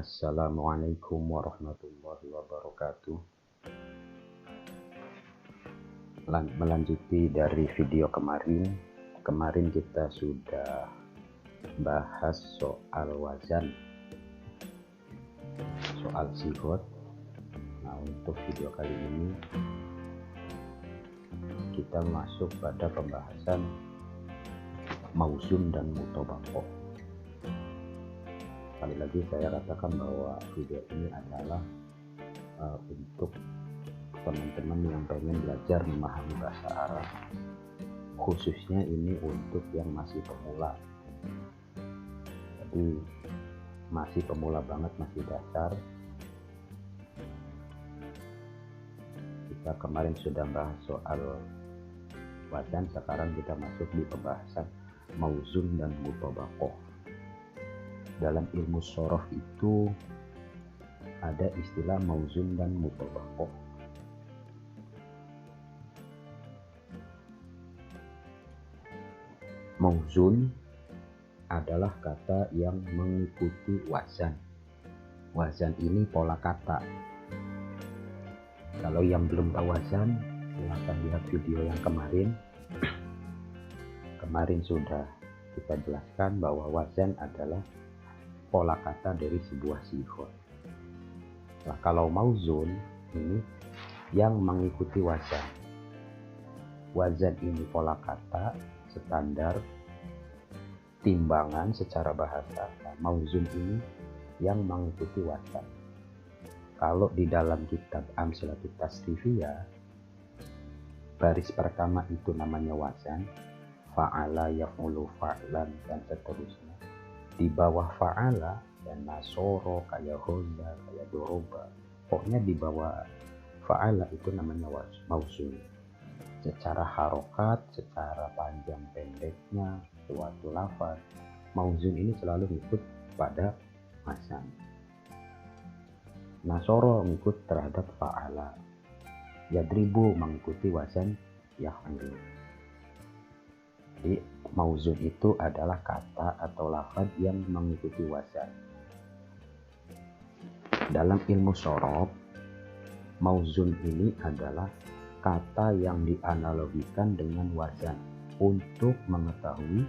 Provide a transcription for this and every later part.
Assalamualaikum warahmatullahi wabarakatuh. Melanjuti dari video kemarin kita sudah bahas soal wazan, soal sighot. Nah, untuk video kali ini kita masuk pada pembahasan mauzun dan mutobaqoh. Sekali lagi saya katakan bahwa video ini adalah untuk teman-teman yang pengen belajar memahami bahasa Arab, khususnya ini untuk yang masih pemula. Jadi masih pemula banget, masih dasar. Kita kemarin sudah bahas soal wazan, sekarang kita masuk di pembahasan mauzun dan mutobaqoh. Dalam ilmu shoroh itu ada istilah mauzun dan mutobaqoh. Mauzun adalah kata yang mengikuti wazan. Wazan ini pola kata. Kalau yang belum tahu wazan, silahkan lihat video yang kemarin. Kemarin sudah kita jelaskan bahwa wazan adalah pola kata dari sebuah sighot. Nah, kalau mauzun ini yang mengikuti wazan. Wazan ini pola kata, standar, timbangan secara bahasa. Nah, mauzun ini yang mengikuti wazan. Kalau di dalam kitab Amsalatul Tasrifiyah, baris pertama itu namanya wazan, fa'ala, yaf'ulu, fa'lan, dan seterusnya. Di bawah fa'ala dan nasoro, kayak hoza, kayak doroba, pokoknya di bawah fa'ala itu namanya mauzun. Secara harokat, secara panjang pendeknya suatu lafaz, mauzun ini selalu ikut pada wazan. Nasoro mengikut terhadap fa'ala, yadribu mengikuti wazan yaf'ulu. Jadi mauzun itu adalah kata atau lafaz yang mengikuti wazan. Dalam ilmu shoroh, mauzun ini adalah kata yang dianalogikan dengan wazan untuk mengetahui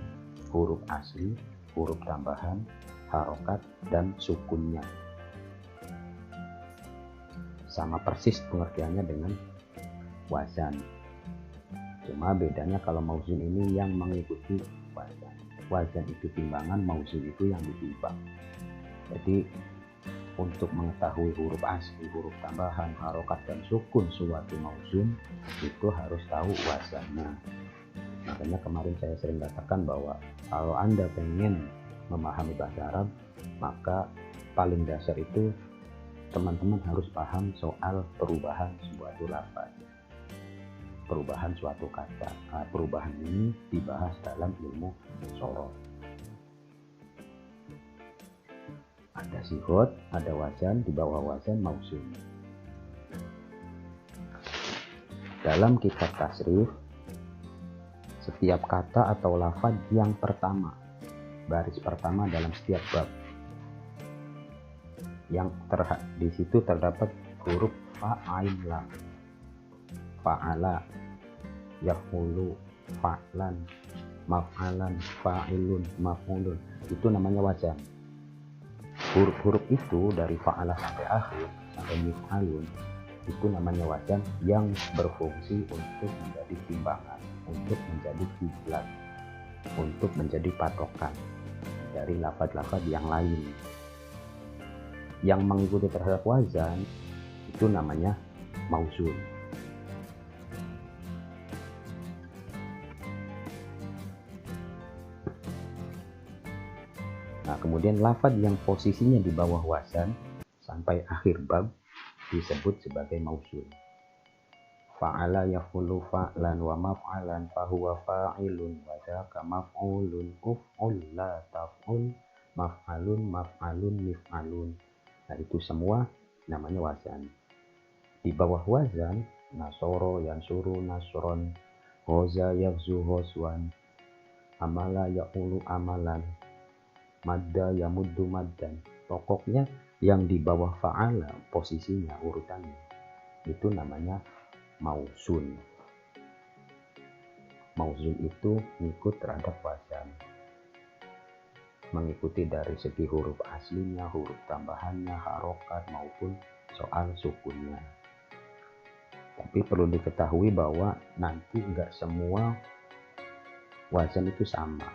huruf asli, huruf tambahan, harokat, dan sukunnya. Sama persis pengertiannya dengan wazan. Cuma bedanya kalau mauzun ini yang mengikuti wazan. Wazan itu timbangan, mauzun itu yang ditimbang. Jadi untuk mengetahui huruf asli, huruf tambahan, harokat, dan sukun suatu mauzun itu harus tahu wazannya. Makanya kemarin saya sering katakan bahwa kalau Anda pengen memahami bahasa Arab, maka paling dasar itu teman-teman harus paham soal perubahan suatu lafaz, perubahan suatu kata. Nah, perubahan ini dibahas dalam ilmu shoroh. Ada sighot, ada wazan, di bawah wazan mauzun. Dalam kitab tasrif, setiap kata atau lafaz yang pertama, baris pertama dalam setiap bab, yang di situ terdapat huruf fa'ila, fa'ala, yaf'ulu, fa'lan, maf'alan, fa'ilun, maf'ulun, itu namanya wazan. Huruf-huruf itu dari fa'ala sampai akhir, sampai mif'alun, itu namanya wazan yang berfungsi untuk menjadi timbangan, untuk menjadi kiblat, untuk menjadi patokan dari lafaz-lafaz yang lain. Yang mengikuti terhadap wazan itu namanya mauzun. Nah, kemudian lafaz yang posisinya di bawah wazan sampai akhir bab disebut sebagai mauzun. Fa'ala yaf'ulu fa'lan wa maf'alan fahuwa fa'ilun wa dzaka maf'ulun, uf'ul la taf'ul, maf'alun, maf'alun, mif'alun. Nah, itu semua namanya wazan. Di bawah wazan, nasoro yansuru nasron, hoza yaghzu hozwan, amala ya'ulu amalan, madda yamuddu maddan. Pokoknya yang di bawah fa'ala posisinya urutannya itu namanya mausun. Mausun itu ngikut terhadap wazan, mengikuti dari segi huruf aslinya, huruf tambahannya, harokat maupun soal sukunnya. Tapi perlu diketahui bahwa nanti enggak semua wazan itu sama.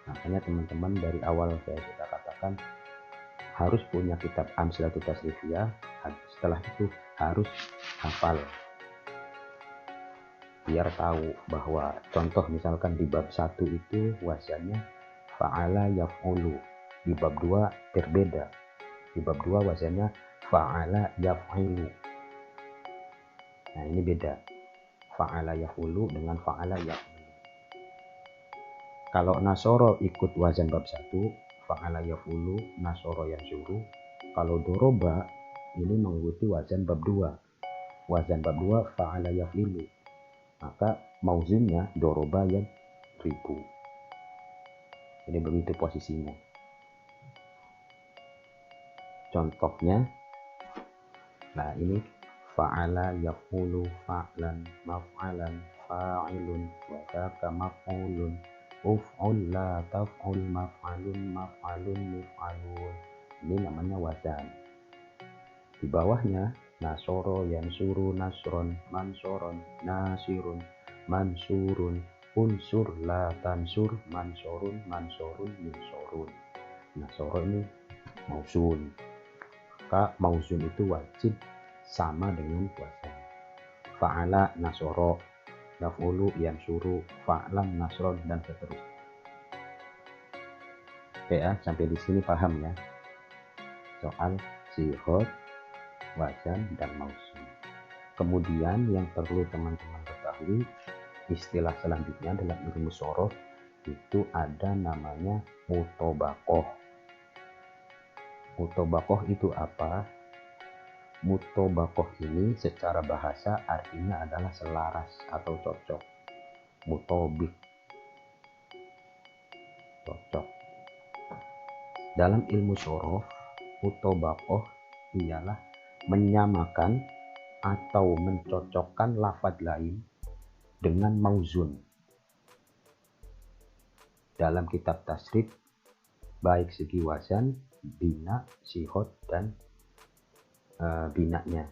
Makanya teman-teman dari awal saya sudah katakan harus punya kitab Amsilatut Tasrifiyah, setelah itu harus hafal. Biar tahu bahwa contoh misalkan di bab 1 itu wazannya fa'ala yaf'ulu, di bab 2 berbeda. Di bab 2 wazannya fa'ala yaf'ilu. Nah, ini beda. Fa'ala yaf'ulu dengan fa'ala yaf'ilu. Kalau Nasoro ikut wazan bab 1, fa'ala yaf'ulu, Nasoro yansuru. Kalau doroba ini mengikuti wazan bab 2. Wazan bab 2 fa'ala yaf'ilu. Maka mauzinnya doroba yang 1000. Jadi begitu posisinya. Contohnya, nah ini fa'ala yaqulu fa'lan maf'alan fa'ilun wa dzaka maf'ulun uf'ul la taf'ul maf'alun maf'alun mif'alun. Ini namanya wazan. Di bawahnya nasoro yansuru nasron mansoron nasirun mansurun unsur la tansur mansorun mansorun minsorun. Nasoro ini mausun. Maka mausun itu wajib sama dengan wazan. Fa'ala nasoro, yaf'ulu yansuru, fa'lan nasron, dan seterusnya. Oke ya, sampai di sini paham ya soal sihot, wazan, dan mausun. Kemudian yang perlu teman-teman ketahui, istilah selanjutnya dalam ilmu shoroh itu ada namanya mutobakoh. Mutobakoh itu apa? Mutobakoh ini secara bahasa artinya adalah selaras atau cocok. Mutobik, cocok. Dalam ilmu shoroh, mutobakoh ialah menyamakan atau mencocokkan lafadz lain dengan mauzun. Dalam kitab tasrif, baik segi wazan, bina, sihot, dan binanya.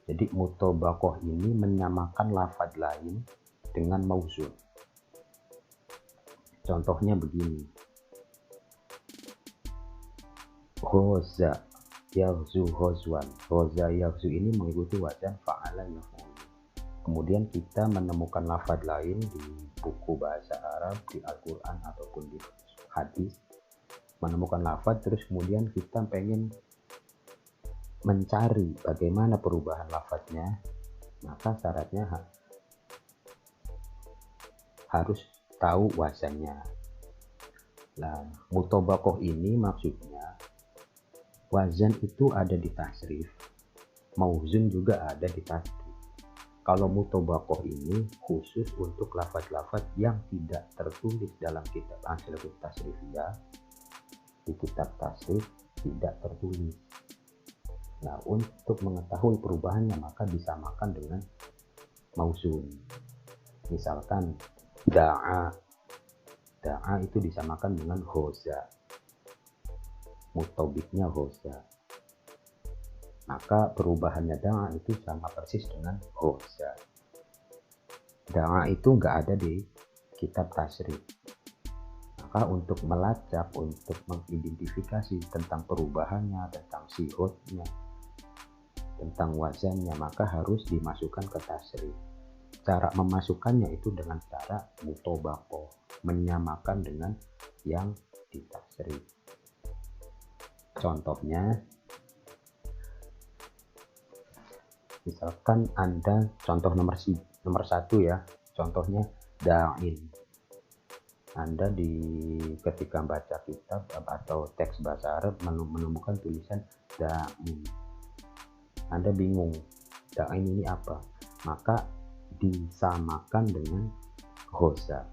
Jadi mutobakoh ini menyamakan lafadz lain dengan mauzun. Contohnya begini. Ghoza yaghzu ghazwan. Ghoza yaghzu ini mengikuti wazan fa'ala yaf'ulu. Kemudian kita menemukan lafadz lain di buku bahasa Arab, di Al-Quran ataupun di hadis, menemukan lafadz, terus kemudian kita pengen mencari bagaimana perubahan lafadznya, maka syaratnya harus tahu wazannya. Nah, mutobakoh ini maksudnya wazan itu ada di tasrif, mauzun juga ada di tasrif. Kalau mutobakoh ini khusus untuk lafadz-lafadz yang tidak tertulis dalam kitab Amsilatut Tasrifiyah, di kitab tasrif tidak tertulis. Nah, untuk mengetahui perubahannya maka disamakan dengan mauzun. Misalkan da'a itu disamakan dengan ghoza, mutobiknya ghoza. Maka perubahannya da'a itu sama persis dengan ghoza. Da'a itu nggak ada di kitab tasrif. Maka untuk melacak, untuk mengidentifikasi tentang perubahannya, tentang sihotnya, tentang wazannya, maka harus dimasukkan ke tasrif. Cara memasukkannya itu dengan cara mutobakoh, menyamakan dengan yang di tasrif. Contohnya, misalkan Anda, contoh nomor 1 ya, contohnya da'in. Anda ketika baca kitab atau teks bahasa Arab menemukan tulisan da'in. Anda bingung, da'in ini apa? Maka disamakan dengan ghoza.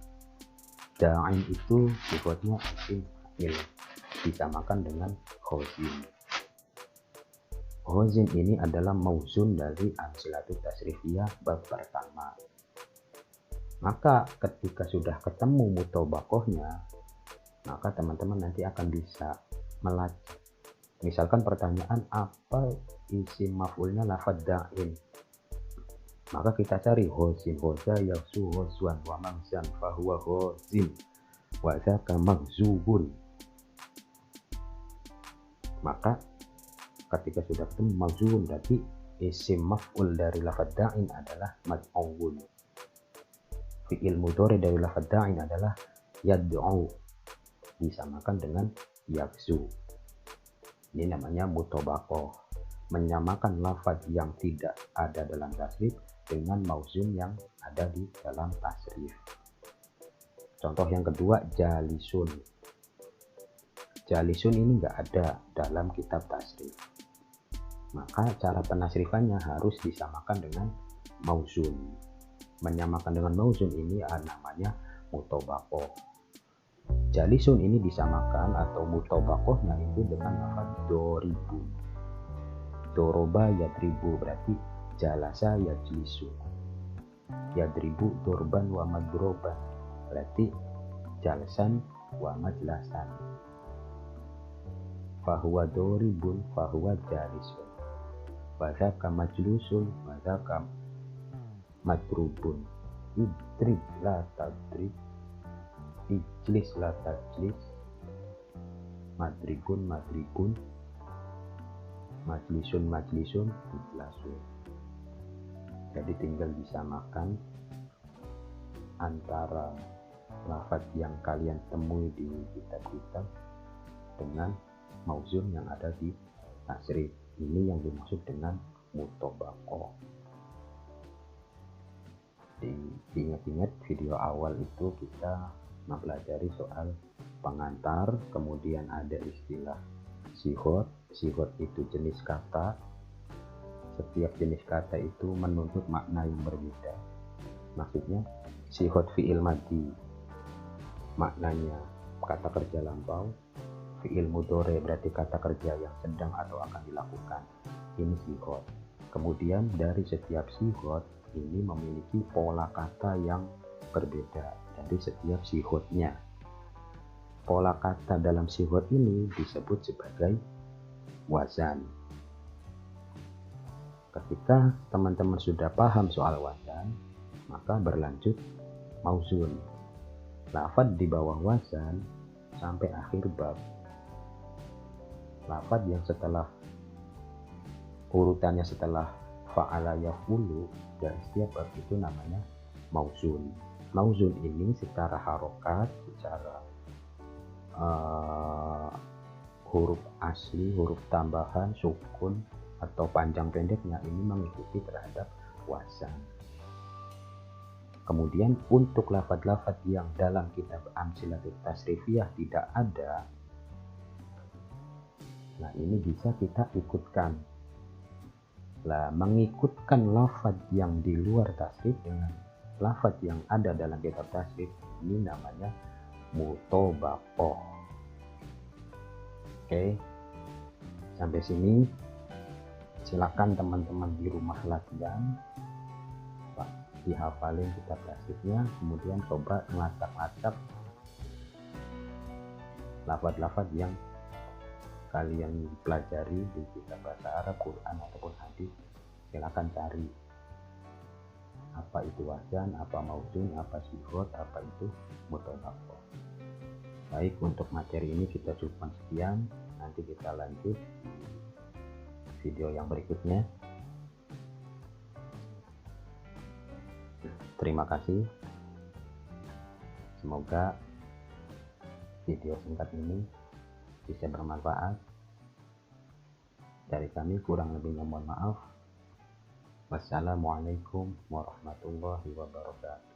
Da'in itu sifatnya isim fa'il. disamakan dengan khozin. Khozin ini adalah mauzun dari amsilatut tasrifiyah bab pertama. Maka ketika sudah ketemu mutobakohnya, maka teman-teman nanti akan bisa melacak. Misalkan pertanyaan, apa isim maf'ulnya lafadz da'in? Maka kita cari khozin, khoza yaksu khozwan wa mangzan fahuwa khozin wa zaka maghzubun. Maka ketika sudah ketemu maghzubun, berarti isim maf'ul dari lafadz da'in adalah mad'un. Fi'il mudhari dari lafadz da'in adalah yad'u, disamakan dengan yaksu. Ini namanya mutobakoh, menyamakan lafadz yang tidak ada dalam tasrif dengan mauzun yang ada di dalam tasrif. Contoh yang kedua, jalisun. Jalisun ini nggak ada dalam kitab tasrif, maka cara penasrifannya harus disamakan dengan mauzun. Menyamakan dengan mauzun ini namanya mutobakoh. Jalisun ini disamakan atau mutobakohnya itu dengan lafaz doribun. Doroba yadribu, berarti jalasa yajlisu. Yadribu dorban wa madroban, berarti jalsan wa majlasan. Fahuwa doribun fahuwa jalisun, wazaka majlusun wazaka madrubun. Idrib la tadrib, ijlis la tajlis, madribun madribun, majlisun majlisun, ijlasun. Jadi tinggal disamakan antara lafaz yang kalian temui di kitab-kitab dengan mauzun yang ada di tasrif. Ini yang dimaksud dengan mutobakoh. Diingat-ingat video awal itu kita mempelajari soal pengantar, kemudian ada istilah sihot. Sihot itu jenis kata. Setiap jenis kata itu menuntut makna yang berbeda. Maksudnya sihot fi'il madhi, maknanya kata kerja lampau. Fi'il mudhari berarti kata kerja yang sedang atau akan dilakukan. Ini sihot. Kemudian dari setiap sihot ini memiliki pola kata yang berbeda dari setiap sihotnya. Pola kata dalam sihot ini disebut sebagai wazan. Ketika teman-teman sudah paham soal wazan, maka berlanjut mauzun. Lafaz di bawah wazan sampai akhir bab. Lafaz yang setelah urutannya setelah fa'ala yaf'ulu dari setiap bab itu namanya mauzun. Mauzun ini secara harokat, secara huruf asli, huruf tambahan, sukun atau panjang pendeknya ini mengikuti terhadap wazan. Kemudian untuk lafaz-lafaz yang dalam kitab amsilatut tasrifiyah tidak ada, nah ini bisa kita ikutkan. Lah, mengikutkan lafaz yang di luar tasrif dengan lafaz yang ada dalam kitab tasrif ini namanya mutobakoh. Oke, sampai sini silakan teman-teman di rumah latihan dihafalin kitab tasrifnya, kemudian coba ngelacak-lacak lafaz-lafaz yang kalian pelajari di kitab bahasa Arab, Quran ataupun hadis. Silakan cari apa itu wazan, apa mauzun, apa sihot, apa itu mutobakoh. Baik, untuk materi ini kita cukupkan sekian. Nanti kita lanjut di video yang berikutnya. Terima kasih. Semoga video singkat ini bisa bermanfaat. Dari kami kurang lebihnya mohon maaf. Wassalamualaikum warahmatullahi wabarakatuh.